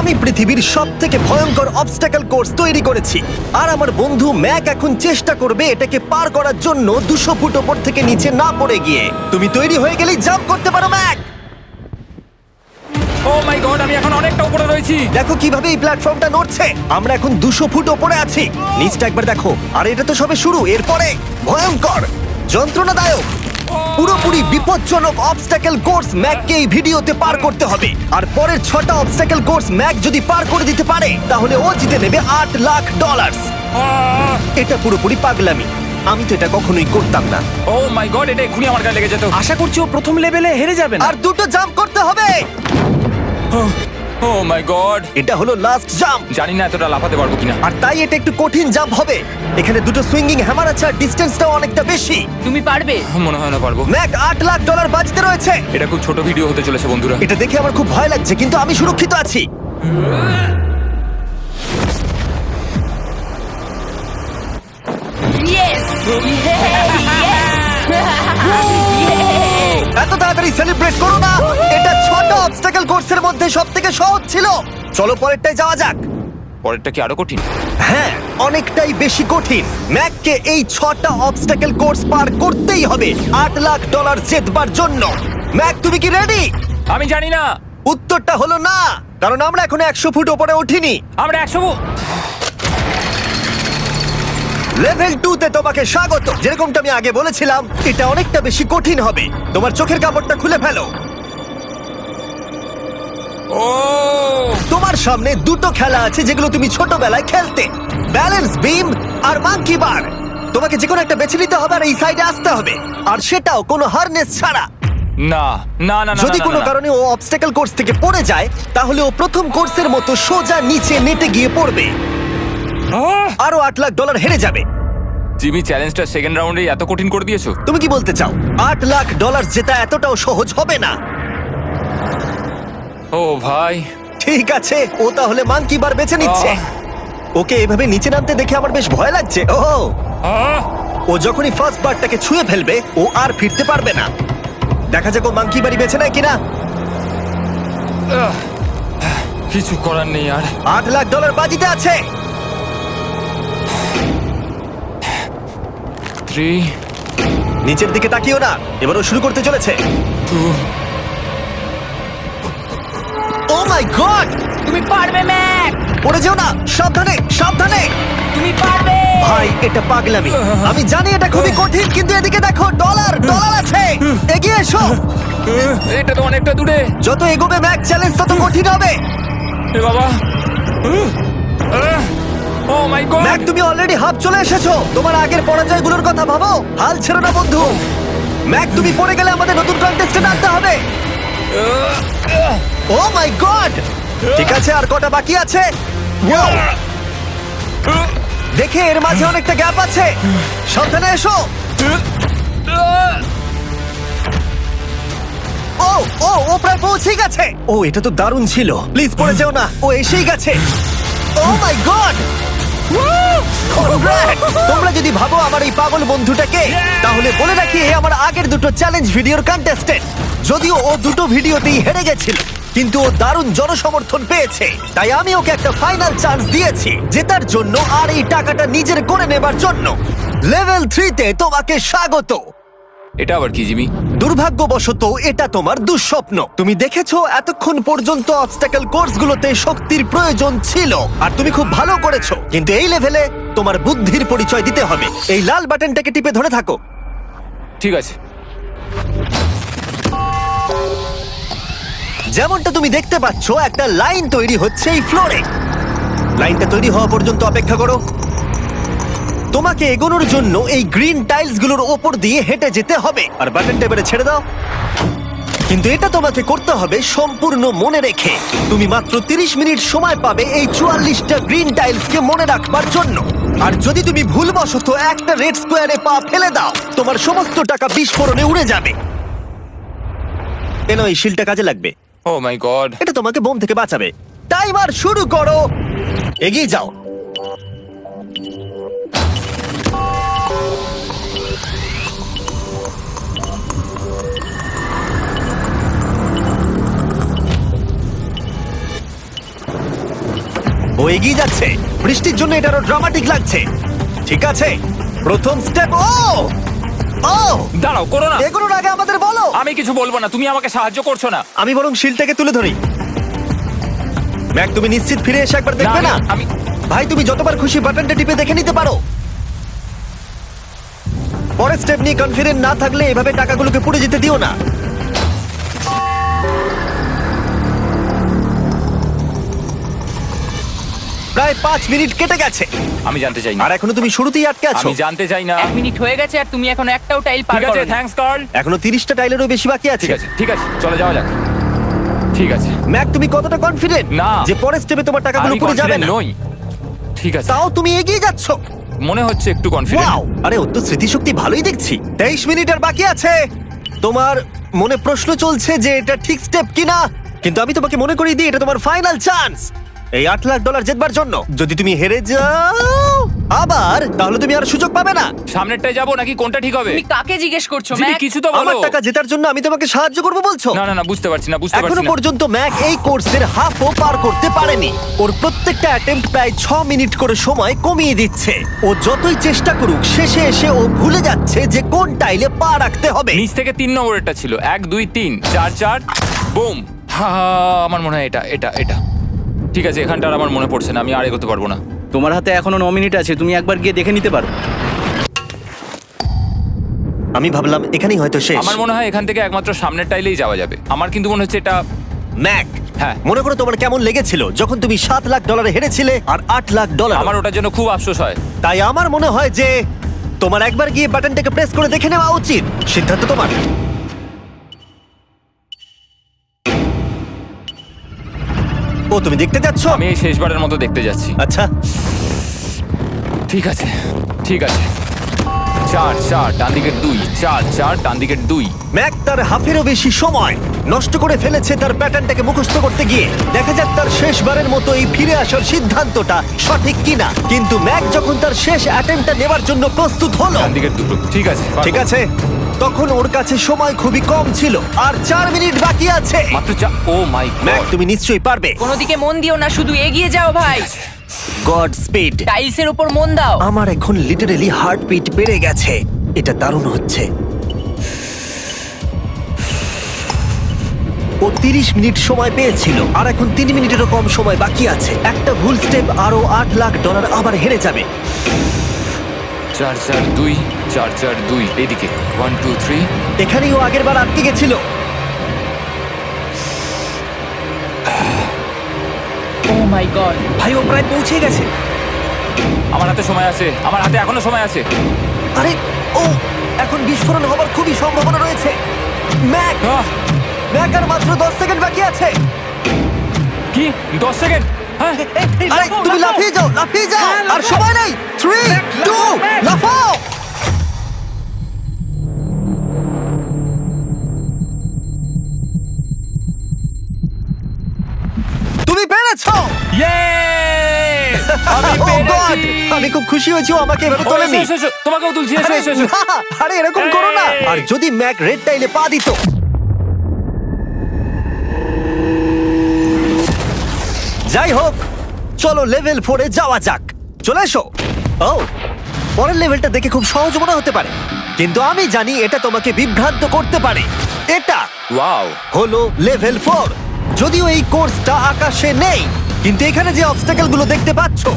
আমি পৃথিবীর সবথেকে ভয়ঙ্কর অবস্টাকল কোর্স তৈরি করেছি, আর আমার বন্ধু ম্যাক এখন চেষ্টা করবে এটাকে পার করার জন্য 200 ফুট ওপর থেকে নিচে না পড়ে গিয়ে। তুমি তৈরি হয়ে গেলেই জাম্প করতে পারো ম্যাক। ও মাই গড, আমি এখন অনেকটা উপরে রয়েছি। দেখো কিভাবে এই প্ল্যাটফর্মটা নড়ছে। আমরা এখন 200 ফুট ওপরে আছি। নিচটা একবার দেখো। আর এটা তো সবে শুরু, এরপরে ভয়ঙ্কর, যন্ত্রণাদায়ক, পুরোপুরি বিপজ্জনক অবস্টাকল কোর্স ম্যাককে এই ভিডিওতে পার করতে হবে। আর পরের 6টা অবস্টাকল কোর্স ম্যাক যদি পার করে দিতে পারে তাহলে ও জিতে নেবে $8 লাখ। এটা পুরোপুরি পাগলামি, আমি তো এটা কখনোই করতাম না। ও মাই গড, এটা এক্ষুনি আমার গায়ে লেগে যেত। আশা করছি ও প্রথম লেভেলে হেরে যাবে না। আর 2টো জাম্প করতে হবে। ও মাই গড, এটা হলো লাস্ট জাম্প, জানি না এতটা লাফাতে পারবো কিনা। আর তাই এটা একটু কঠিন জাম্প হবে। এখানে 2টো সুইঙ্গিং হ্যামার আছে আর ডিসটেন্সটাও অনেকটা বেশি। তুমি পারবে। মনে হয় না পারবো। ম্যাক $8 লাখ বাজিতে রয়েছে। এটা খুব ছোট ভিডিও হতে চলেছে বন্ধুরা। এটা দেখে আমার খুব ভয় লাগছে, কিন্তু আমি সুরক্ষিত আছি। ইয়েস এত তাড়াতাড়ি সেলিব্রেট করো না। এটা 6টা অবস্টাকল কোর্সের মধ্যে সবথেকে সহজ ছিল। চলো পরেরটায় যাওয়া যাক। পরেরটা কি আরো কঠিন? হ্যাঁ, অনেকটাই বেশি কঠিন। ম্যাককে এই 6টা অবস্টাকল কোর্স পার করতেই হবে $8 লাখ জেতবার জন্য। ম্যাক, তুমি কি রেডি? আমি জানি না। উত্তরটা হলো না, কারণ আমরা এখনো 100 ফুট উপরে উঠিনি। আমরা 100 লেভেল 2 তে তোমাকে স্বাগত। যেরকমটা আমি আগে বলেছিলাম, এটা অনেকটা বেশি কঠিন হবে। তোমার চোখের কাপড়টা খুলে ফেলো। ও তোমার সামনে 2টো খেলা আছে যেগুলো তুমি ছোটবেলায় খেলতে, ব্যালেন্স বিম আর মাঙ্কি বার। তোমাকে যে কোনো একটা বেছে নিতে হবে আর এই সাইডে আসতে হবে, আর সেটাও কোনো হারনেস ছাড়া। না না না না, যদি কোনো কারণে ও অবস্টাকল কোর্স থেকে পড়ে যায় তাহলে ও প্রথম কোর্সের মতো সোজা নিচে নেটে গিয়ে পড়বে, আরো $8 লাখ হেরে যাবে। জিমি, চ্যালেঞ্জটা সেকেন্ড রাউন্ডে এত কঠিন করে দিয়েছো। তুমি কি বলতে চাও $8 লাখ জেতা এতটাও সহজ হবে না? ও ভাই, ঠিক আছে, ও তাহলে মাঙ্কি বার বেছে নিচ্ছে। ওকে এভাবে নিচে নামতে দেখে আমার বেশ ভয় লাগছে। ও যখনই ফার্স্ট বারটাকে ছুঁয়ে ফেলবে ও আর ফিরতে পারবে না। দেখা যাক ও মাঙ্কি বাড়ি বেছে নেয় কিনা। কিছু করার নেই আর। $8 লাখ বাজিতে আছে। 3 নিচের দিকে তাকিও না, এবারও শুরু করতে চলেছে। 2 ও মাই গড, তুমি পারবে ম্যাক। পড়ে যেও না, সাবধানে সাবধানে। তুমি পারবে। ভাই, এটা পাগলামি। আমি জানি এটা খুবই কঠিন, কিন্তু এদিকে দেখো, ডলার আছে। এগিয়ে এসো। এটা তো অনেকটা দূরে। যত এগোবে ম্যাক, চ্যালেঞ্জ তত কঠিন হবে। এ বাবা, ও মাই গড। ম্যাক, তুমি অলরেডি হাফ চলে এসেছো। তোমার আগের পরাজয়গুলোর কথা ভাবো, হাল ছেড়ো না বন্ধু। ম্যাক, তুমি পড়ে গেলে আমাদের নতুন কন্টেস্টেন্ট আনতে হবে। ও মাই গড, ঠিক আছে, আর কটা বাকি আছে? Wow! দেখে এর মাঝে অনেকটা গ্যাপ আছে। সাবধানে এসো। ও ও ও প্রায় পৌঁছে গেছে। ও, এটা তো দারুণ ছিল। প্লিজ পড়ে যেও না, ও এসেই গেছে। ও মাই গড, তোমরা যদি ভাবো আমার এই পাগল বন্ধুটাকে, তাহলে বলে রাখি এ আমার আগের 2টো চ্যালেঞ্জ ভিডিওর কন্টেস্টেন্ট। যদিও ও 2টো ভিডিওতেই হেরে গেছিল, কিন্তু ও দারুণ জনসমর্থন পেয়েছে, তাই আমি ওকে একটা ফাইনাল চান্স দিয়েছি জেতার জন্য আর এই টাকাটা নিজের করে নেবার জন্য। লেভেল 3 তে তোমাকে স্বাগত। এটা আবার কি জিমি? দুর্ভাগ্যবশত এটা তোমার দুঃস্বপ্ন। তুমি দেখেছো এতক্ষণ পর্যন্ত অবস্টাকল কোর্সগুলোতে শক্তির প্রয়োজন ছিল, আর তুমি খুব ভালো করেছো, কিন্তু এই লেভেলে তোমার বুদ্ধির পরিচয় দিতে হবে। এই লাল বাটনটাকে টিপে ধরে থাকো। ঠিক আছে। যেমনটা তুমি দেখতে পাচ্ছ, একটা লাইন তৈরি হচ্ছে এই ফ্লোরে। লাইনটা তৈরি হওয়া পর্যন্ত অপেক্ষা করো। তোমাকে এগোনোর জন্য এই গ্রিন টাইলসগুলোর ওপর দিয়ে হেঁটে যেতে হবে, আর বাটনটা এবারে ছেড়ে দাও। কিন্তু এটা তোমাকে করতে হবে সম্পূর্ণ মনে রেখে। তুমি মাত্র 30 মিনিট সময় পাবে এই 44টা গ্রিন টাইলসকে মনে রাখবার জন্য। আর যদি তুমি ভুলবশত একটা রেড স্কোয়ারে পা ফেলে দাও, তোমার সমস্ত টাকা বিস্ফোরণে উড়ে যাবে। এই শিলটা কাজে লাগবে। ও মাই গড, এটা তোমাকে বোম থেকে বাঁচাবে। টাইমার শুরু করো, এগিয়ে যাও। এগিয়ে যাচ্ছে। বৃষ্টির জন্য এটা আরো ড্রামাটিক লাগছে। ঠিক আছে, প্রথম স্টেপ। ও ও দাঁড়াও, করো না। এগুলোর আগে আমাদের বলো। আমি কিছু বলবো না, তুমি আমাকে সাহায্য করছো না। আমি বরং শিলটাকে তুলে ধরি। ম্যাক, তুমি নিশ্চিত ফিরে এসে একবার দেখবে না? আমি ভাই, তুমি যতবার খুশি বাটনটা টিপে দেখে নিতে পারো। পরের স্টেপ নিয়ে কনফিডেন্ট না থাকলে এভাবে টাকাগুলোকে পুড়ে যেতে দিও না। প্রায় 5 মিনিট কেটে গেছে আমি জানতে চাই না। আর এখনো তুমি শুরুতেই আটকে আছো। আমি জানতে চাই না। 1 মিনিট হয়ে গেছে আর তুমি এখন একটাও টাইল পার ঠিক আছে, করোনি। Thanks Carl. এখনো 30টা টাইলেরও বেশি বাকি আছে। ঠিক আছে, ঠিক আছে, চলে যাওয়া যাক। ঠিক আছে, ম্যাক, তুমি কতটা কনফিডেন্ট না। যে পরের স্টেপে তোমার টাকাগুলো আমি পুড়ে যাবে confident না? নই। ঠিক আছে, তাও তুমি এগিয়ে যাচ্ছ। মনে হচ্ছে একটু কনফিডেন্ট। ওয়াও, আরে ওর তো স্মৃতিশক্তি ভালোই দেখছি। 23 মিনিট আর বাকি আছে। তোমার মনে প্রশ্ন চলছে যে এটা ঠিক স্টেপ কিনা, কিন্তু আমি তোমাকে মনে করিয়ে দিই এটা তোমার ফাইনাল চান্স এই $8 লাখ জেতবার জন্য। যদি তুমি হেরে যাও আবার, তাহলে তুমি আর সুযোগ পাবে না। সামনেরটায় যাবো নাকি কোনটা ঠিক হবে? তুমি কাকে জিজ্ঞেস করছো জিমি, ম্যাক? কিছু তো বলো। আমার টাকা জেতার জন্য আমি তোমাকে সাহায্য করবো বলছো? না না না, বুঝতে পারছি না, বুঝতে এখনো পারছি না। পর্যন্ত ম্যাক এই কোর্সের হাফও পার করতে পারেনি। ওর প্রত্যেকটা অ্যাটেম্প্ট প্রায় 6 মিনিট করে সময় কমিয়ে দিচ্ছে। ও যতই চেষ্টা করুক, শেষে এসে ও ভুলে যাচ্ছে যে কোন টাইলে পা রাখতে হবে। নিচ থেকে 3 নম্বরেরটা ছিল 1 2 3 4 4 বুম। আমার মনে হয় এটা এটা এটা ঠিক আছে। এখানটা আর আমার মনে পড়ছে না, আমি আর এগোতে পারবো না। তোমার হাতে এখনো 9 মিনিট আছে, তুমি একবার গিয়ে দেখে নিতে পারো। আমি ভাবলাম এখানেই হয়তো শেষ। আমার মনে হয় এখান থেকে একমাত্র সামনের টাইলেই যাওয়া যাবে। আমার কিন্তু মনে হচ্ছে এটা। ম্যাক, হ্যাঁ। মনে করো তোমার কেমন লেগেছিল যখন তুমি $7 লাখ হেরেছিলে আর $8 লাখ। আমার ওটার জন্য খুব আফসোস হয়। তাই আমার মনে হয় যে তোমার একবার গিয়ে বাটনটাকে প্রেস করে দেখে নেওয়া উচিত। সিদ্ধান্ত তোমার। ও, তুমি দেখতে যাচ্ছ? আমি এই শেষবারের মতো দেখতে যাচ্ছি। আচ্ছা, ঠিক আছে, ঠিক আছে। 4 4 ডান দিকের 2, 4 4 ডান দিকের 2। ম্যাক তার হাফেরও বেশি সময় নষ্ট করে ফেলেছে তার প্যাটার্নটাকে মুখস্থ করতে গিয়ে। দেখা যাক তার শেষবারের মতো এই ফিরে আসার সিদ্ধান্তটা সঠিক কিনা। কিন্তু ম্যাক যখন তার শেষ অ্যাটেম্পটা নেবার জন্য প্রস্তুত হলো, ডান দিকের 2। ঠিক আছে, ঠিক আছে, তখন ওর কাছে সময় খুবই কম ছিল আর 4 মিনিট বাকি আছে। মাত্র 4। ও মাই ম্যাক, গড। তুমি নিশ্চয়ই পারবে। কোনো দিকে মন দিও না, শুধু এগিয়ে যাও ভাই। God speed. টাইলসের উপর মন দাও। আমার এখন লিটারালি হার্টবিট বেড়ে গেছে। এটা দারুণ হচ্ছে। ও 30 মিনিট সময় পেয়েছিল আর এখন 3 মিনিটেরও কম সময় বাকি আছে। একটা ভুল স্টেপ আরো $8 লাখ আবার হেরে যাবে। 4 4 2 4 4 2 এইদিকে 1 2 3। এখানেই ও আগের বার আটকে গেছিল। ও মাই গড। ভাই, ও প্রায় পৌঁছে গেছে। আমার হাতে সময় আছে, আমার হাতে এখনো সময় আছে। আরে, ও এখন বিস্ফোরণ হবার খুবই সম্ভাবনা রয়েছে। ম্যাক, ম্যাক আর মাত্র 10 সেকেন্ড বাকি আছে। কি 10 সেকেন্ড? হ্যাঁ, আরে তুমি লাফিয়ে যাও, লাফিয়ে যাও। আর সময় নেই। 3 2 লাফাও। তুমি পেরেছো। ইয়ে! আমি Oh God! পেরেছি। আমি খুব খুশি হয়েছি ও আমাকে এভাবে ও, তোলেনি। এসো, এসো, তোমাকেও তুলছি, এসো, আরে এসো, এসো। না, আরে এরকম করো না। এই! আর যদি ম্যাক রেড টাইলে পা দিত। যাই হোক, চলো লেভেল 4 এ যাওয়া যাক। চলে এসো। ও, পরের লেভেলটা দেখে খুব সহজ মনে হতে পারে, কিন্তু আমি জানি এটা তোমাকে বিভ্রান্ত করতে পারে। এটা ওয়াও। হলো লেভেল 4। যদিও এই কোর্সটা আকাশে নেই, কিন্তু এখানে যে অবস্টাকেল গুলো দেখতে পাচ্ছো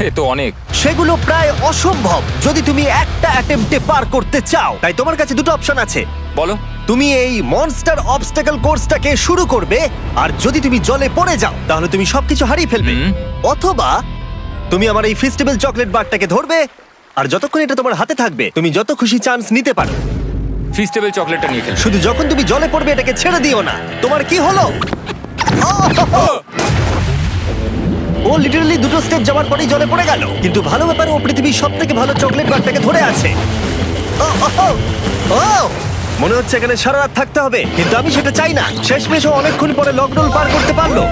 এ তো অনেক। সেগুলো প্রায় অসম্ভব যদি তুমি একটা অ্যাটেম্পটে পার করতে চাও। তাই তোমার কাছে দুটো অপশন আছে। বলো। তুমি এই মনস্টার অবস্টাকেল কোর্সটাকে শুরু করবে, আর যদি তুমি জলে পড়ে যাও তাহলে তুমি সবকিছু হারিয়ে ফেলবে। অথবা তুমি আমার এই ফেস্টিভ্যাল চকলেট বারটাকে ধরবে, আর যতক্ষণ এটা তোমার হাতে থাকবে তুমি যত খুশি চান্স নিতে পারো। ফিস্টেবল চকলেটটা নিয়ে খেল। শুধু যখন তুমি জলে পড়বে এটাকে ছেড়ে দিও না। তোমার কি হলো? ও লিটারালি দুটো স্টেপ যাওয়ার পরেই জলে পড়ে গেল। কিন্তু ভালো ব্যাপার, ও পৃথিবীর সবথেকে ভালো চকলেট বারটাকে ধরে আছে। ও, ও, ও, ও! মনে হচ্ছে এখানে সারা রাত থাকতে হবে, কিন্তু আমি সেটা চাই না। শেষমেশ ও অনেকক্ষণ পরে লকডাউন পার করতে পারলো।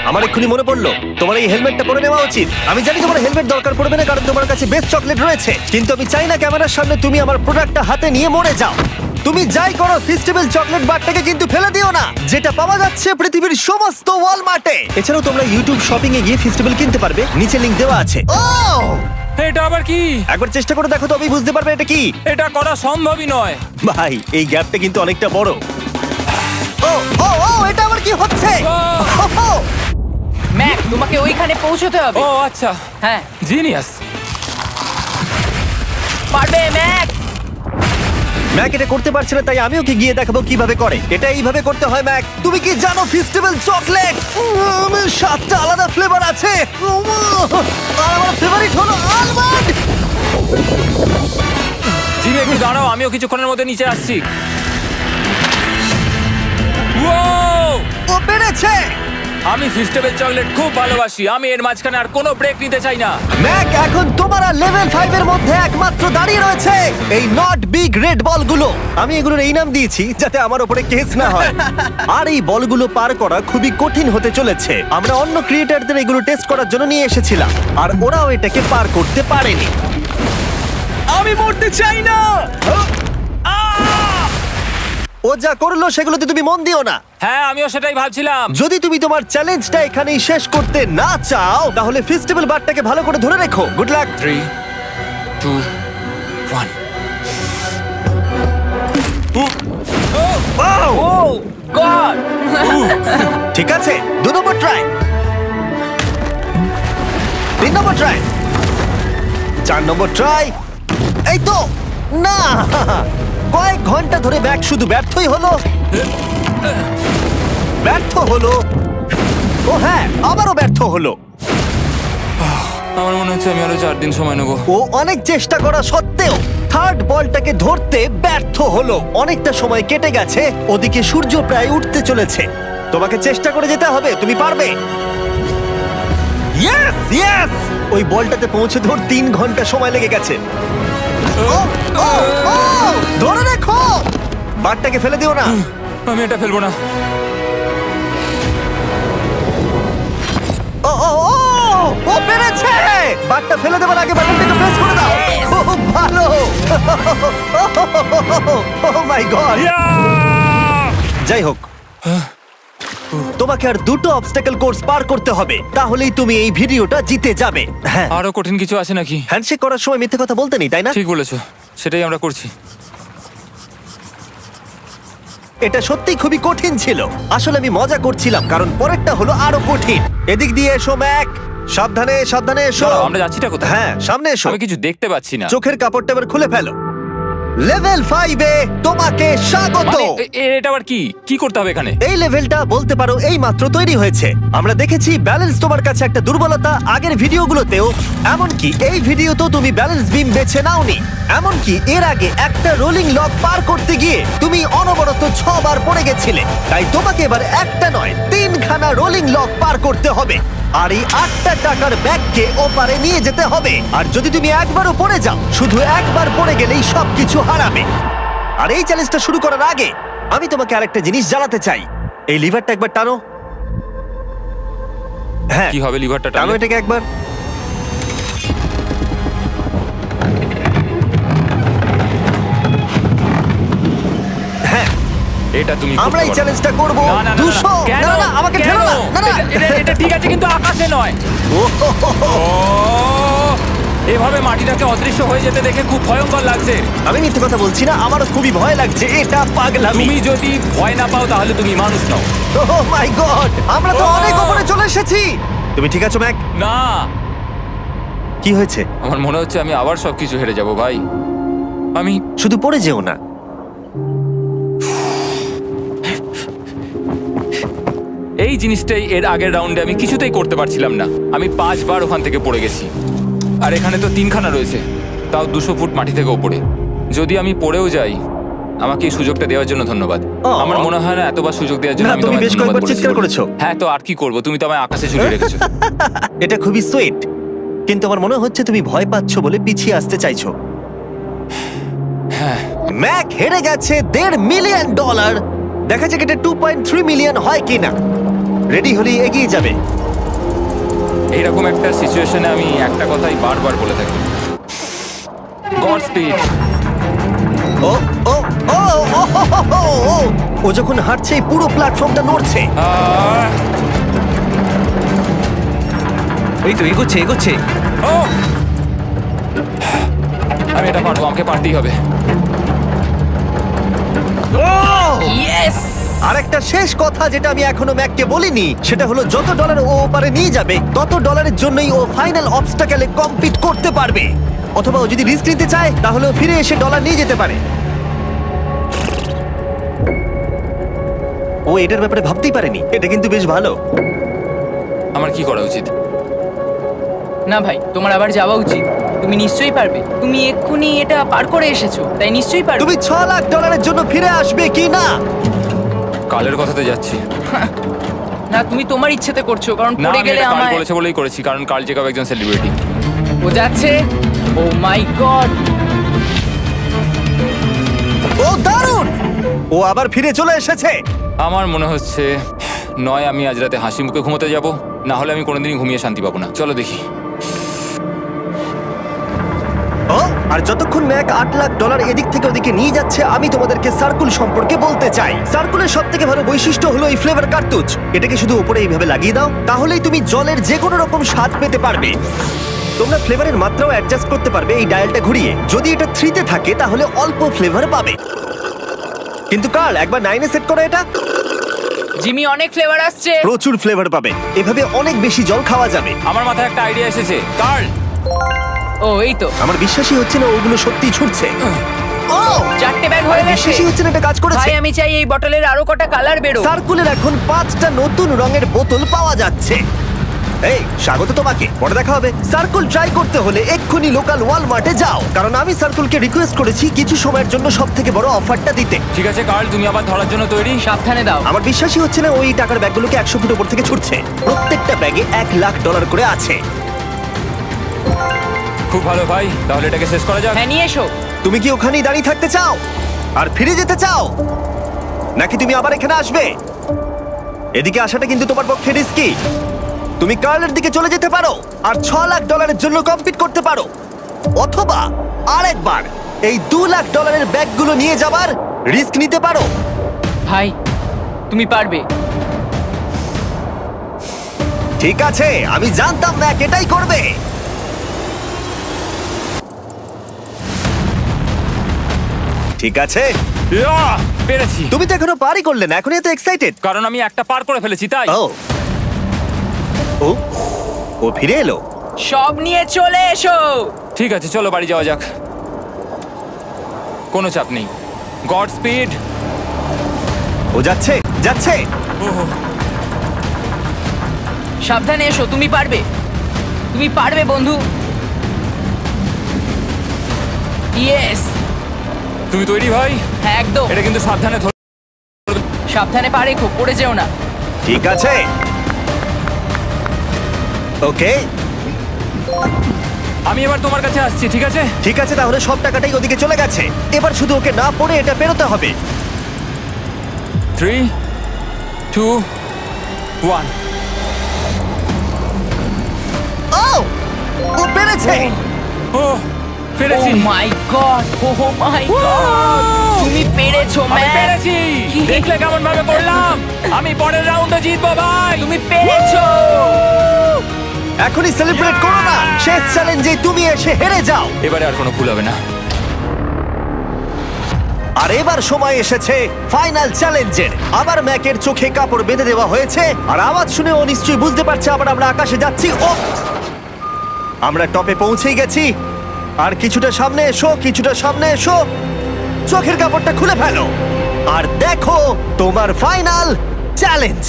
আমার এক্ষুনি মনে পড়লো তোমার এই হেলমেটটা পরে নেওয়া উচিত। আমি জানি তোমার হেলমেট দরকার পড়বে না, কারণ তোমার কাছে বেস্ট চকলেট রয়েছে, কিন্তু আমি চাই না ক্যামেরার সামনে তুমি আমার প্রোডাক্টটা হাতে নিয়ে মরে যাও। তুমি যাই করো ফেস্টিভ্যাল চকলেট বারটাকে কিন্তু ফেলে দিও না, যেটা পাওয়া যাচ্ছে পৃথিবীর সমস্ত ওয়ালমার্টে। এছাড়াও তোমরা ইউটিউব শপিং এ গিয়ে ফেস্টিভ্যাল কিনতে পারবে, নিচে লিংক দেওয়া আছে। ও এটা আবার কি? একবার চেষ্টা করে দেখো, তবেই বুঝতে পারবে এটা কি। এটা করা সম্ভবই নয়। ভাই এই গ্যাপটা কিন্তু অনেকটা বড়। ও ও ও এটা আবার কি হচ্ছে? ওহো! ম্যাক, তোমাকে ওইখানে পৌঁছতে হবে। ও আচ্ছা, হ্যাঁ, জিনিয়াস। পারবে ম্যাক। ম্যাক এটা করতে পারছে না, তাই আমি ওকে গিয়ে দেখাবো কিভাবে করে। এটা এইভাবে করতে হয় ম্যাক। তুমি কি জানো ফেস্টিভ্যাল চকলেট 7টা আলাদা ফ্লেভার আছে। আর আমার ফেভারিট হলো আলমন্ড। জিমি একটু দাঁড়াও, আমিও কিছুক্ষণের মধ্যে নিচে আসছি। ও ও পেরেছে। আমি ফেস্টিভ্যাল চকলেট খুব ভালোবাসি। আমি এর মাঝখানে আর কোনো ব্রেক নিতে চাই না। ম্যাক এখন তোমার আর লেভেল 5 এর মধ্যে একমাত্র দাঁড়িয়ে রয়েছে এই নট বিগ রেড বলগুলো। আমি এগুলোর এই নাম দিয়েছি যাতে আমার উপরে কেস না হয়। আর এই বলগুলো পার করা খুবই কঠিন হতে চলেছে। আমরা অন্য ক্রিয়েটরদের এগুলো টেস্ট করার জন্য নিয়ে এসেছিলাম, আর ওরাও এটাকে পার করতে পারেনি। আমি মরতে চাই না। ও যা করলো সেগুলোতে তুমি মন দিও না। হ্যাঁ, আমিও সেটাই ভাবছিলাম। যদি তুমি তোমার চ্যালেঞ্জটা এখানেই শেষ করতে না চাও, তাহলে ফেস্টিভ্যাল বারটাকে ভালো করে ধরে রেখো। Good luck. 3, 2, 1। ও গড। ঠিক আছে, 2 নম্বর ট্রাই, 3 নম্বর ট্রাই, 4 নম্বর ট্রাই। এই তো না, কয়েক ঘন্টা ধরে ব্যাগ শুধু ব্যর্থই হলো, ব্যর্থ হলো। ও হ্যাঁ, আবারও ব্যর্থ হলো। আমার মনে হচ্ছে আমি আরো 4 দিন সময় নেবো। ও অনেক চেষ্টা করা সত্ত্বেও থার্ড বলটাকে ধরতে ব্যর্থ হলো। অনেকটা সময় কেটে গেছে, ওদিকে সূর্য প্রায় উঠতে চলেছে। তোমাকে চেষ্টা করে যেতে হবে, তুমি পারবে। ইয়েস ইয়েস, ওই বলটাতে পৌঁছে ধর 3 ঘন্টা সময় লেগে গেছে। ও, ও, ও, ধরে রেখো, বারটাকে ফেলে দিও না। আমি এটা ফেলবো না। ও ও ও, ও পেরেছে। বারটা ফেলে দেবার আগে বাটনটাকে প্রেস করে দাও। খুব ভালো। ও মাই গড। যাই হোক, তোমাকে আর 2টো অবস্টাকেল কোর্স পার করতে হবে, তাহলেই তুমি এই ভিডিওটা জিতে যাবে। হ্যাঁ, আরো কঠিন কিছু আছে নাকি? হ্যান্ডশেক করার সময় মিথ্যে কথা বলতে নেই, তাই না? ঠিক বলেছো, সেটাই আমরা করছি। এটা সত্যি খুবই কঠিন ছিল। আসলে আমি মজা করছিলাম, কারণ পরেরটা হলো আরো কঠিন। এদিক দিয়ে এসো ম্যাক, সাবধানে সাবধানে এসো। দাঁড়াও, আমরা যাচ্ছিটা কোথায়? হ্যাঁ, সামনে এসো। আমি কিছু দেখতে পাচ্ছি না। চোখের কাপড়টা এবার খুলে ফেলো। লেভেল 5 এ তোমাকে স্বাগত। মানে, এটা আবার কি কি করতে হবে এখানে? এই লেভেলটা বলতে পারো এই মাত্র তৈরি হয়েছে। আমরা দেখেছি ব্যালেন্স তোমার কাছে একটা দুর্বলতা আগের ভিডিওগুলোতেও, এমনকি এই ভিডিওতেও তুমি ব্যালেন্স বিম বেছে নাওনি। এমনকি এর আগে একটা রোলিং লক পার করতে গিয়ে তুমি অনবরত 6 বার পড়ে গেছিলে। তাই তোমাকে এবার একটা নয় 3খানা রোলিং লক পার করতে হবে, আর এই 8টা টাকার ব্যাগকে ওপারে নিয়ে যেতে হবে। আর যদি তুমি একবারও পড়ে যাও, শুধু একবার পড়ে গেলেই সবকিছু হারাবে। আর এই চ্যালেঞ্জটা শুরু করার আগে আমি তোমাকে আরেকটা জিনিস জানাতে চাই। এই লিভারটা একবার টানো। হ্যাঁ, কি হবে লিভারটা টানো টানলে? এটাকে একবার। হ্যাঁ, এটা তুমি আমরা করতে এই পারো। চ্যালেঞ্জটা করব। না, না, না, না, 200 কেন? না না, আমাকে কেন? ঠেলো না। না না, এটা ঠিক আছে কিন্তু আকাশে নয়। ও, এভাবে মাটিটাকে অদৃশ্য হয়ে যেতে দেখে খুব ভয়ঙ্কর লাগছে। আমি মিথ্যে কথা বলছি না, আমারও খুবই ভয় লাগছে। এটা পাগলামি। তুমি যদি ভয় না পাও তাহলে তুমি মানুষ নও। ওহ মাই গড, আমরা তো Oh! অনেক উপরে চলে এসেছি। তুমি ঠিক আছো ম্যাক? না, কি হয়েছে? আমার মনে হচ্ছে আমি আবার সবকিছু হেরে যাব ভাই। আমি শুধু পড়ে যেও না। এই জিনিসটাই এর আগের রাউন্ডে আমি কিছুতেই করতে পারছিলাম না। আমি 5 বার ওখান থেকে পড়ে গেছি, আর এখানে তো 3খানা রয়েছে, তাও 200 ফুট মাটি থেকে ওপরে। যদি আমি পড়েও যাই, আমাকে এই সুযোগটা দেওয়ার জন্য ধন্যবাদ। আমার মনে হয় না এতবার সুযোগ দেওয়ার জন্য না, আমি তুমি তোমায় বেশ ধন্যবাদ কয়েকবার চিৎকার বলেছি। করেছো। হ্যাঁ, তো আর কি করব, তুমি তো আমায় আকাশে ঝুলিয়ে রেখেছো। এটা খুবই সুইট, কিন্তু আমার মনে হচ্ছে তুমি ভয় পাচ্ছ বলে পিছিয়ে আসতে চাইছো। হ্যাঁ, ম্যাক হেরে গেছে $1.5 মিলিয়ন। দেখা যাক এটা 2.3 মিলিয়ন হয় কিনা। রেডি হলেই এগিয়ে যাবে। এইরকম একটা সিচুয়েশনে আমি একটা কথাই বারবার বলে থাকি, গড স্পিড। ও ও ও ও, হো, হো, হো, ও ও যখন হাঁটছে এই পুরো প্ল্যাটফর্মটা নড়ছে। আহ, এই তো এগোচ্ছে এগোচ্ছে। ও! আমি এটা পারবো, আমাকে পারতেই হবে। ইয়েস! আর একটা শেষ কথা যেটা আমি এখনো ম্যাককে বলিনি, সেটা হলো যত ডলার ও ওপারে নিয়ে যাবে তত ডলারের জন্যই ও ফাইনাল অবস্টাকেলে কমপ্লিট করতে পারবে। অথবা ও যদি রিস্ক নিতে চায় তাহলে ও ফিরে এসে ডলার নিয়ে যেতে পারে। ও এটার ব্যাপারে ভাবতেই পারেনি। এটা কিন্তু বেশ ভালো। আমার কি করা উচিত? না ভাই, তোমার আবার যাওয়া উচিত। তুমি নিশ্চয়ই পারবে। তুমি এক্ষুনি এটা পার করে এসেছো, তাই নিশ্চয়ই পারবে। তুমি 6 লাখ ডলারের জন্য ফিরে আসবে কি না? কালের কথাতে যাচ্ছি। না, তুমি তোমার ইচ্ছেতে করছো, কারণ না, পড়ে আমি গেলে এটা কাল আমার বলেছে বলেই করেছি, কারণ কাল জেকাব একজন সেলিব্রিটি। ও যাচ্ছে। ও মাই গড! ও দারুণ! ও আবার ফিরে চলে এসেছে। আমার মনে হচ্ছে নয় আমি আজ রাতে হাসি মুখে ঘুমোতে যাব, না হলে আমি কোনোদিনই ঘুমিয়ে শান্তি পাবো না। চলো দেখি। ও আর যতক্ষণ ম্যাক 8 লাখ ডলার এদিক থেকে ওদিকে নিয়ে যাচ্ছে, আমি তোমাদেরকে সার্কুল সম্পর্কে বলতে চাই। সার্কুলের সবথেকে ভালো বৈশিষ্ট্য হলো এই ফ্লেভার কার্তুজ। এটাকে শুধু উপরে এইভাবে লাগিয়ে দাও, তাহলেই তুমি জলের যে কোনো রকম স্বাদ পেতে পারবে। তোমরা ফ্লেভারের মাত্রাও অ্যাডজাস্ট করতে পারবে এই ডায়ালটা ঘুরিয়ে। যদি এটা 3 তে থাকে তাহলে অল্প ফ্লেভার পাবে, কিন্তু কাল একবার 9 এ সেট করো এটা। জিমি, অনেক ফ্লেভার আসছে। প্রচুর ফ্লেভার পাবে, এভাবে অনেক বেশি জল খাওয়া যাবে। আমার মাথায় একটা আইডিয়া এসেছে। কার্ল, ও এই তো, আমার বিশ্বাসই হচ্ছে না ওগুলো সত্যিই ছুটছে। ও 4টে ব্যাগ হয়ে গেছে। বিশ্বাসই হচ্ছে না এটা কাজ করেছে। ভাই, আমি চাই এই বটলের আরো কটা কালার বেরো। সার্কুলের এখন 5টা নতুন রঙের বোতল পাওয়া যাচ্ছে। এই স্বাগত তোমাকে, পরে দেখা হবে। সার্কুল ট্রাই করতে হলে এক্ষুনি লোকাল ওয়ালমার্টে যাও, কারণ আমি সার্কুলকে রিকোয়েস্ট করেছি কিছু সময়ের জন্য সবথেকে বড় অফারটা দিতে। ঠিক আছে কার্ল, তুমি আবার ধরার জন্য তৈরি? সাবধানে দাও। আমার বিশ্বাসই হচ্ছে না ওই টাকার ব্যাগগুলোকে 100 ফুট উপর থেকে ছুটছে। প্রত্যেকটা ব্যাগে 1 লাখ ডলার করে আছে। খুব ভালো ভাই, তাহলে এটাকে শেষ করা যাক। হ্যাঁ, নিয়ে এসো। তুমি কি ওখানেই দাঁড়িয়ে থাকতে চাও আর ফিরে যেতে চাও, নাকি তুমি আবার এখানে আসবে? এদিকে আসাটা কিন্তু তোমার পক্ষে রিস্কি। তুমি কার্লের দিকে চলে যেতে পারো আর 6 লাখ ডলারের জন্য কম্পিট করতে পারো, অথবা আরেকবার এই 2 লাখ ডলারের ব্যাগগুলো নিয়ে যাবার রিস্ক নিতে পারো। ভাই, তুমি পারবে। ঠিক আছে, আমি জানতাম ম্যাক এটাই করবে। ঠিক আছে, ইয়াহ! পেরেছি। তুমি তো এখনো পারই করলে না, এখন এত এক্সাইটেড। কারণ আমি একটা পার করে ফেলেছি তাই। ও ও ও ফিরে এলো। সব নিয়ে চলে এসো। ঠিক আছে, চলো বাড়ি যাওয়া যাক। কোনো চাপ নেই। God speed. ও যাচ্ছে যাচ্ছে। সাবধানে এসো, তুমি পারবে। তুমি পারবে বন্ধু। ইয়েস! তুমি তৈরি ভাই? হ্যাঁ, একদম। এটা কিন্তু সাবধানে ধর। সাবধানে পারে, খুব পড়ে যেও না। ঠিক আছে, ওকে আমি এবার তোমার কাছে আসছি, ঠিক আছে? ঠিক আছে, তাহলে সব টাকাটাই ওদিকে চলে গেছে। এবার শুধু ওকে না পড়ে এটা পেরোতে হবে। 3, 2, 1। ও ও পেরেছে। ও পেরেছি। ও my god! O my god! তুমি পেরেছো, আমি ম্যান। পেরেছি। দেখলে কেমন ভাবে করলাম? আমি পরের রাউন্ডে জিতবো ভাই। তুমি পেরেছো। এখনই সেলিব্রেট করো না, শেষ চ্যালেঞ্জে তুমি এসে হেরে যাও। এবারে আর কোনো ভুল হবে না। আর এবার সময় এসেছে ফাইনাল চ্যালেঞ্জের। আবার ম্যাকের চোখে কাপড় বেঁধে দেওয়া হয়েছে, আর আওয়াজ শুনে ও নিশ্চয়ই বুঝতে পারছে আবার আমরা আকাশে যাচ্ছি। ও আমরা টপে পৌঁছেই গেছি। আর কিছুটা সামনে এসো, কিছুটা সামনে এসো। চোখের কাপড়টা খুলে ফেলো আর দেখো তোমার ফাইনাল চ্যালেঞ্জ।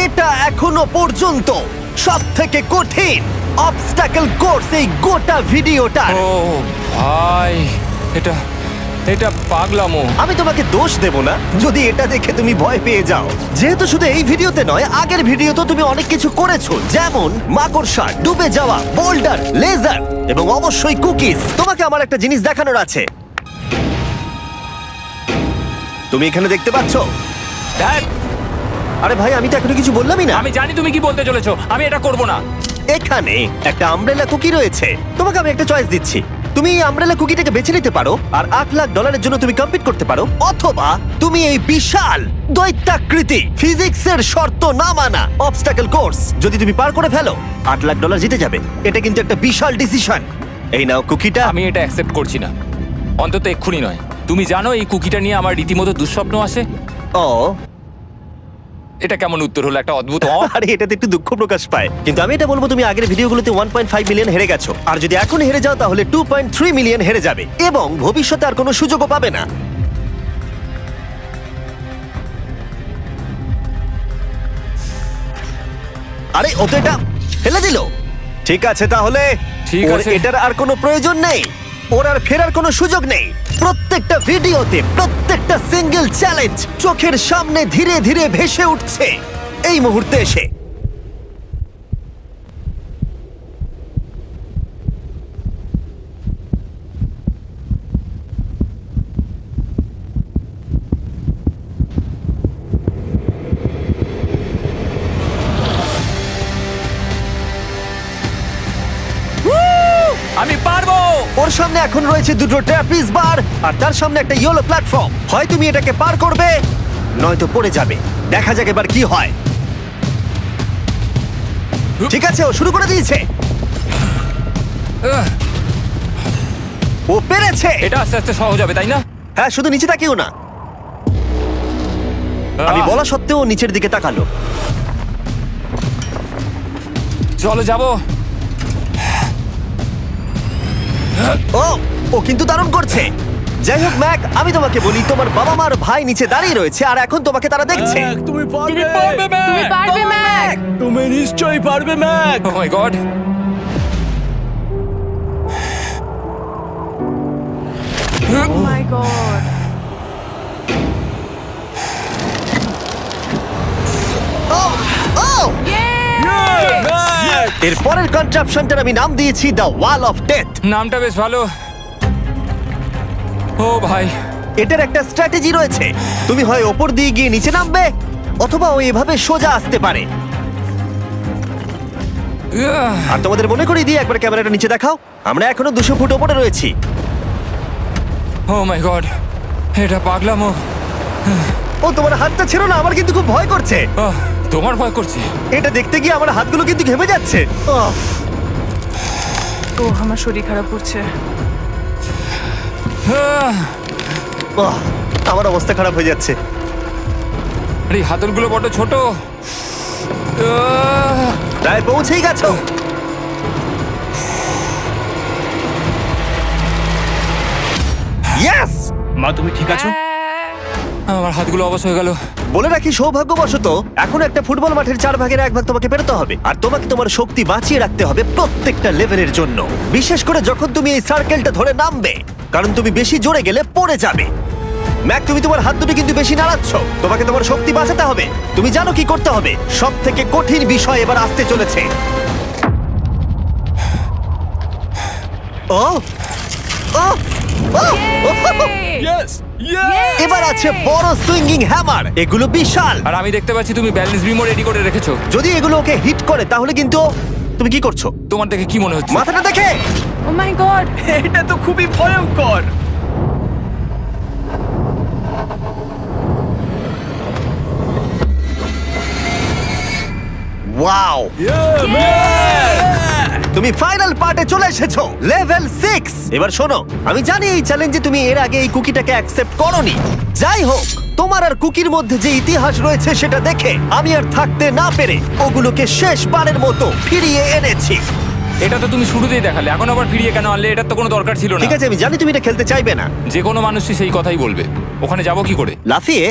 এটা এখনো পর্যন্ত সবথেকে কঠিন অবস্টাকল কোর্স এই গোটা ভিডিওটার। ও ভাই, এটা এটা পাগলামো। আমি তোমাকে দোষ দেব না যদি এটা দেখে তুমি ভয় পেয়ে যাও, যেহেতু শুধু এই ভিডিওতে নয়, আগের ভিডিওতে তুমি অনেক কিছু করেছো, যেমন মাকড়সা, ডুবে যাওয়া, বোল্ডার, লেজার এবং অবশ্যই কুকিজ। তোমাকে আমার একটা জিনিস দেখানোর আছে। তুমি এখানে দেখতে পাচ্ছ? ধ্যাৎ, আরে ভাই, আমি তো এখনো কিছু বললামই না। আমি জানি তুমি কি বলতে চলেছো। আমি এটা করব না। এখানে একটা আমব্রেলা কুকি রয়েছে। তোমাকে আমি একটা চয়েস দিচ্ছি, তুমি এই আমব্রেলা কুকিটাকে বেছে নিতে পারো আর $8,00,000 জন্য তুমি কম্পিট করতে পারো, অথবা তুমি এই বিশাল দৈত্যাকৃতি ফিজিক্সের শর্ত না মানা অবস্টাকল কোর্স যদি তুমি পার করে ফেলো $8,00,000 জিতে যাবে। এটা কিন্তু একটা বিশাল ডিসিশন। এই নাও কুকিটা। আমি এটা অ্যাকসেপ্ট করছি না, অন্তত এক্ষুনি নয়। তুমি জানো এই কুকিটা নিয়ে আমার রীতিমতো দুঃস্বপ্ন আসে। ও এটা কেমন উত্তর হলো, একটা অদ্ভুত আরে এটাতে একটু দুঃখ প্রকাশ পায়, কিন্তু আমি এটা বলবো তুমি আগের ভিডিওগুলোতে 1.5 মিলিয়ন হেরে গেছো, আর যদি এখন হেরে যাও তাহলে 2.3 মিলিয়ন হেরে যাবে এবং ভবিষ্যতে আর কোনো সুযোগও পাবে না। আরে ও তো এটা ফেলে দিল। ঠিক আছে তাহলে ঠিক ওর আছে। এটার আর কোনো প্রয়োজন নেই, ওর আর ফেরার কোনো সুযোগ নেই। প্রত্যেকটা ভিডিওতে প্রত্যেকটা সিঙ্গেল চ্যালেঞ্জ চোখের সামনে ধীরে ধীরে ভেসে উঠছে এই মুহূর্তে এসে। আমি পারবো। ওর সামনে এখন রয়েছে দুটো ট্র্যাপিজ বার আর তার সামনে একটা ইয়েলো প্ল্যাটফর্ম। হয় তুমি এটাকে পার করবে নয়তো পড়ে যাবে। দেখা যাক এবার কি হয়। ঠিক আছে, ও শুরু করে দিয়েছে, ও পেরেছে। এটা আস্তে আস্তে সহজ হবে, তাই না? হ্যাঁ, শুধু নিচে তাকিও না। আমি বলা সত্ত্বেও ও নিচের দিকে তাকালো। চলো যাবো। ও ও কিন্তু দারুণ করছে। যাই হোক ম্যাক, আমি তোমাকে বলি তোমার বাবা মার ভাই নিচে দাঁড়িয়ে রয়েছে আর এখন তোমাকে তারা দেখছে। তুমি পারবে তুমি পারবে ম্যাক। তুমি নিশ্চয়ই পারবে Mac. Oh my God. Oh my god. ও ও এর পরের কনট্রাপশনটার আমি নাম দিয়েছি দ্য ওয়াল অফ ডেথ। নামটা বেশ ভালো। ও ভাই, এটার একটা স্ট্র্যাটেজি রয়েছে। তুমি হয় ওপর দিয়ে গিয়ে নিচে নামবে, অথবা ও এভাবে সোজা আসতে পারে। আর তোমাদের মনে করিয়ে দিয়ে একবার ক্যামেরাটা নিচে দেখাও। আমরা এখনো 200 ফুট ওপরে রয়েছি। ও মাই গড, এটা পাগলামো। ও তোমার হাতটা ছেড়ো না, আমার কিন্তু খুব ভয় করছে। আহ, তোমার ভয় করছে? এটা দেখতে গিয়ে আমার হাতগুলো কিন্তু ঘেমে যাচ্ছে। ও আমার শরীর খারাপ করছে। আমার অবস্থা খারাপ হয়ে যাচ্ছে। আরে এই হাতলগুলো বড় ছোট। প্রায় পৌঁছেই গেছো। ইয়েস! মা তুমি ঠিক আছো? আমার হাতগুলো অবশ হয়ে গেল। বলে রাখি, সৌভাগ্যবশত এখন একটা ফুটবল মাঠের 4 ভাগের 1 ভাগ তোমাকে পেরোতে হবে, আর তোমাকে তোমার শক্তি বাঁচিয়ে রাখতে হবে প্রত্যেকটা লেভেলের জন্য, বিশেষ করে যখন তুমি এই সার্কেলটা ধরে নামবে, কারণ তুমি বেশি জোরে গেলে পড়ে যাবে। ম্যাক, তুমি তোমার হাত দুটো কিন্তু বেশি নাড়াচ্ছ। তোমাকে তোমার শক্তি বাঁচাতে হবে। তুমি জানো কি করতে হবে। সব থেকে কঠিন বিষয় এবার আসতে চলেছে। ও ও ও! ইয়েস! এবার আছে বড় সুইঙ্গিং হ্যামার। এগুলো বিশাল। আর আমি দেখতে পাচ্ছি তুমি ব্যালেন্স বিমও রেডি করে রেখেছো। যদি এগুলো ওকে হিট করে তাহলে কিন্তু তুমি কি করছো? তোমার দেখে কি মনে হচ্ছে? মাথাটা দেখে। ও মাই গড। এটা তো খুবই ভয়ঙ্কর। ওয়াও! তুমি ফাইনাল পার্টে চলে এসেছো, লেভেল 6। এবার শোনো, আমি জানি এই চ্যালেঞ্জে তুমি এর আগে এই কুকিটাকে অ্যাকসেপ্ট করোনি। যাই হোক, তোমার আর কুকির মধ্যে যে ইতিহাস রয়েছে সেটা দেখে আমি আর থাকতে না পেরে ওগুলোকে শেষবারের মতো ফিরিয়ে এনেছি। এটা তো তুমি শুরুতেই দেখালে, এখন আবার ফিরিয়ে কেন আনলে? এটার তো কোনো দরকার ছিল না। ঠিক আছে, আমি জানি তুমি এটা খেলতে চাইবে না। যে কোনো মানুষই সেই কথাই বলবে। ওখানে যাবো কি করে? লাফিয়ে?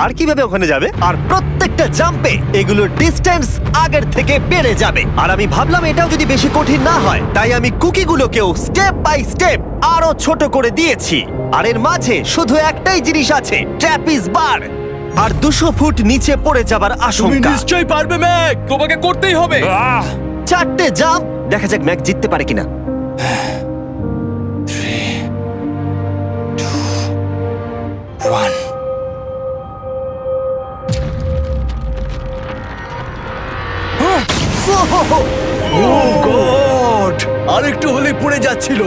আর কিভাবে ওখানে যাবে? আর প্রত্যেকটা জাম্পে এগুলোর ডিস্টেন্স আগের থেকে বেড়ে যাবে। আর আমি ভাবলাম এটাও যদি বেশি কঠিন না হয়, তাই আমি কুকিগুলোকেও স্টেপ বাই স্টেপ আরো ছোট করে দিয়েছি। আর এর মাঝে শুধু একটাই জিনিস আছে, ট্র্যাপিজ বার। আর 200 ফুট নিচে পড়ে যাবার তুমি আশঙ্কা। নিশ্চয়ই পারবে ম্যাক, তোমাকে করতেই হবে। 4টে জাম্প। দেখা যাক ম্যাক জিততে পারে কিনা। 3, 2, 1। Oh, God! আরেকটু হলে পড়ে যাচ্ছিল।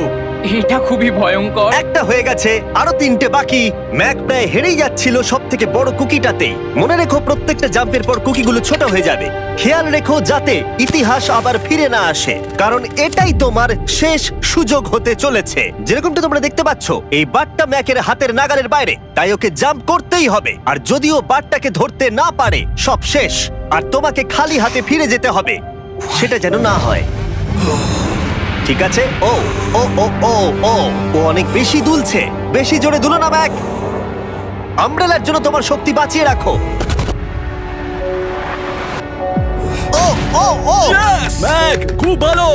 এটা খুবই ভয়ঙ্কর। একটা হয়ে গেছে, আরো 3টে বাকি। ম্যাক প্রায় হেরেই যাচ্ছিল সব থেকে বড় কুকিটাতে। মনে রেখো প্রত্যেকটা জাম্পের পর কুকিগুলো ছোট হয়ে যাবে। খেয়াল রেখো যাতে ইতিহাস আবার ফিরে না আসে, কারণ এটাই তোমার শেষ সুযোগ হতে চলেছে। যেরকমটা তোমরা দেখতে পাচ্ছ, এই বারটা ম্যাকের হাতের নাগালের বাইরে, তাই ওকে জাম্প করতেই হবে। আর যদিও বারটাকে ধরতে না পারে, সব শেষ। আর তোমাকে খালি হাতে ফিরে যেতে হবে, সেটা যেন না হয়। ঠিক আছে। ও ও ও ও ও ও অনেক বেশি দুলছে। বেশি জোরে দুলো না ম্যাক। আমব্রেলার জন্য তোমার শক্তি বাঁচিয়ে রাখো। ও ও ও ম্যাক, খুব ভালো।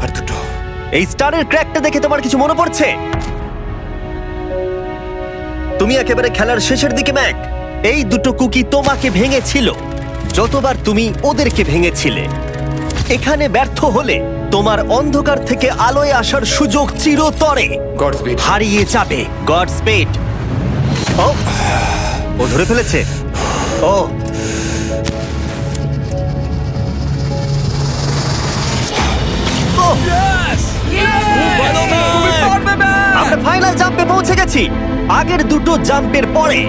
আর দুটো। এই স্টারের ক্র্যাকটা দেখে তোমার কিছু মনে পড়ছে? তুমি একেবারে খেলার শেষের দিকে ম্যাক। এই দুটো কুকি তোমাকে ভেঙেছিল যতবার তুমি ওদেরকে ভেঙেছিলে। এখানে ব্যর্থ হলে তোমার অন্ধকার থেকে আলোয় আসার সুযোগ চিরতরে গডস্পিড। হারিয়ে যাবে। God speed. ও ও ধরে ফেলেছে। ও ও, ভালো ম্যাক। আমরা ফাইনাল জাম্পে পৌঁছে গেছি। আগের দুটো জাম্পের পরে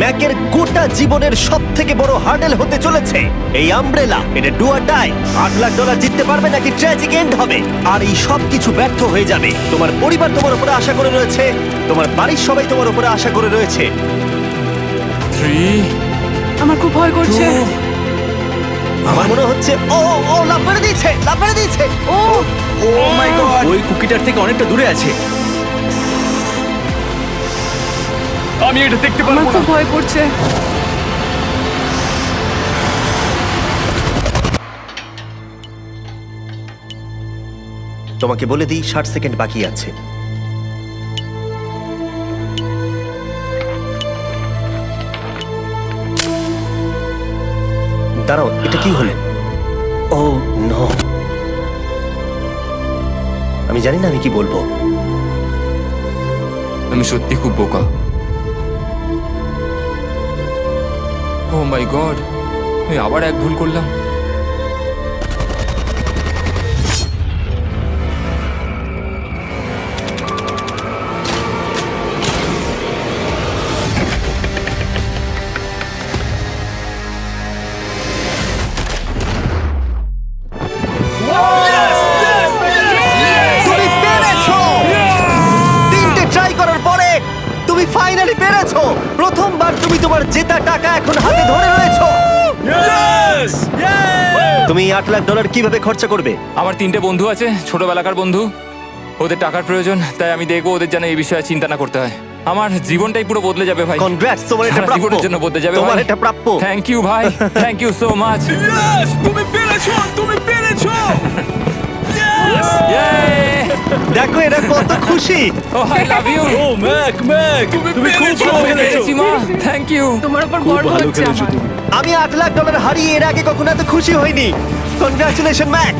ম্যাকের গোটা জীবনের সব থেকে বড় হার্ডেল হতে চলেছে এই আমব্রেলা। এটা ডু অর ডাই। $8 লাখ জিততে পারবে নাকি ট্র্যাজিক এন্ড হবে। আর এই সব কিছু ব্যর্থ হয়ে যাবে। তোমার পরিবার তোমার উপরে আশা করে রয়েছে, তোমার বাড়ির সবাই তোমার উপরে আশা করে রয়েছে। 3 আমার খুব ভয় করছে। 2 আমার মনে হচ্ছে ও ও লাভ মেরে দিয়েছে, লাভ মেরে দিয়েছে। ও ও মাই গড, ওই কুকিটার থেকে অনেকটা দূরে আছে। আমি এটা দেখতে আমার পারবো না। খুব ভয় করছে। তোমাকে বলে দিই 60 সেকেন্ড বাকি আছে। দাঁড়াও, এটা কি হলো? ও নো, আমি জানি না আমি কি বলবো। আমি সত্যি খুব বোকা। ও মাই গড, আমি আবার এক ভুল করলাম। তুমি পেরেছো! 3টে ট্রাই করার পরে তুমি ফাইনালি পেরেছো। প্রথমবার তুমি তোমার জেতা টাকা এখন হাতে ধরে রয়েছো। ইয়েস! তুমি $8 লাখ কিভাবে খরচা করবে? আমার 3টে বন্ধু আছে, ছোটবেলাকার বন্ধু। ওদের টাকার প্রয়োজন, তাই আমি দেখবো ওদের যেন এই বিষয়ে চিন্তা না করতে হয়। আমার জীবনটাই পুরো বদলে যাবে ভাই। কনগ্রাটস, তোমার এটা সারা প্রাপ্য। জীবনের জন্য বদলে যাবে তোমার ভাই। এটা প্রাপ্য। থ্যাংক ইউ ভাই, thank you so much. Yes! তুমি পেরেছো, তুমি পেরেছো। দেখো এরা কত খুশি। Oh I love you. Oh Mack, Mack, তুমি খুব ভালো খেলেছো। Thank you. তোমার উপর খুব গর্ব ভালো হচ্ছে খেলেছো আমার। তুমি। আমি $8 লাখ হারিয়ে এর আগে কখনো এত খুশি হইনি। Congratulation Mac.